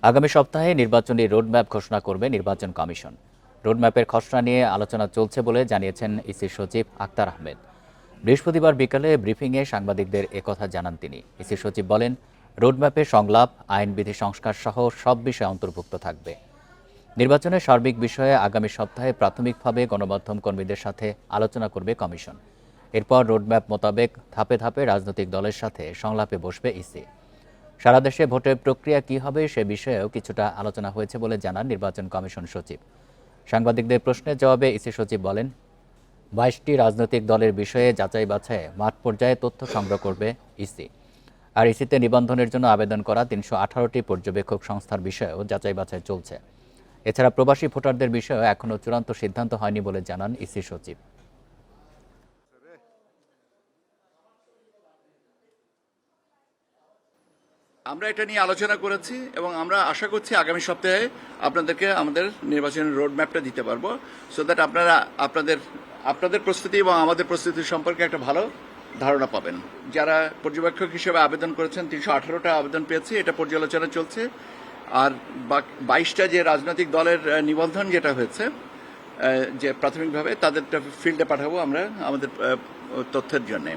আগামী সপ্তাহে নির্বাচনী রোডম্যাপ ঘোষণা করবে নির্বাচন কমিশন। রোডম্যাপের খসড়া নিয়ে আলোচনা চলছে বলে জানিয়েছেন ইসি সচিব আক্তার আহমেদ। বৃহস্পতিবার বিকালে ব্রিফিংয়ে সাংবাদিকদের একথা জানান তিনি। ইসি সচিব বলেন, রোডম্যাপে সংলাপ, আইনবিধি সংস্কার সহ সব বিষয় অন্তর্ভুক্ত থাকবে। নির্বাচনের সার্বিক বিষয়ে আগামী সপ্তাহে প্রাথমিকভাবে গণমাধ্যম কর্মীদের সাথে আলোচনা করবে কমিশন। এরপর রোডম্যাপ মোতাবেক ধাপে ধাপে রাজনৈতিক দলের সাথে সংলাপে বসবে ইসি। সারা দেশে ভোটের প্রক্রিয়া কী হবে সে বিষয়েও কিছুটা আলোচনা হয়েছে বলে জানান নির্বাচন কমিশন সচিব। সাংবাদিকদের প্রশ্নের জবাবে ইসি সচিব বলেন, 22টি রাজনৈতিক দলের বিষয়ে যাচাই বাছাইয়ে মাঠ পর্যায়ে তথ্য সংগ্রহ করবে ইসি। আর ইসিতে নিবন্ধনের জন্য আবেদন করা 318টি পর্যবেক্ষক সংস্থার বিষয়েও যাচাই বাছাই চলছে। এছাড়া প্রবাসী ভোটারদের বিষয়েও এখনও চূড়ান্ত সিদ্ধান্ত হয়নি বলে জানান ইসি সচিব। আমরা এটা নিয়ে আলোচনা করেছি এবং আমরা আশা করছি আগামী সপ্তাহে আপনাদেরকে আমাদের নির্বাচনের রোড ম্যাপটা দিতে পারবো, সো দ্যাট আপনারা আপনাদের প্রস্তুতি এবং আমাদের প্রস্তুতি সম্পর্কে একটা ভালো ধারণা পাবেন। যারা পর্যবেক্ষক হিসেবে আবেদন করেছেন 318টা আবেদন পেয়েছি, এটা পর্যালোচনা চলছে। আর 22টা যে রাজনৈতিক দলের নিবন্ধন যেটা হয়েছে যে প্রাথমিকভাবে তাদেরটা ফিল্ডে পাঠাবো আমরা আমাদের তথ্যের জন্যে।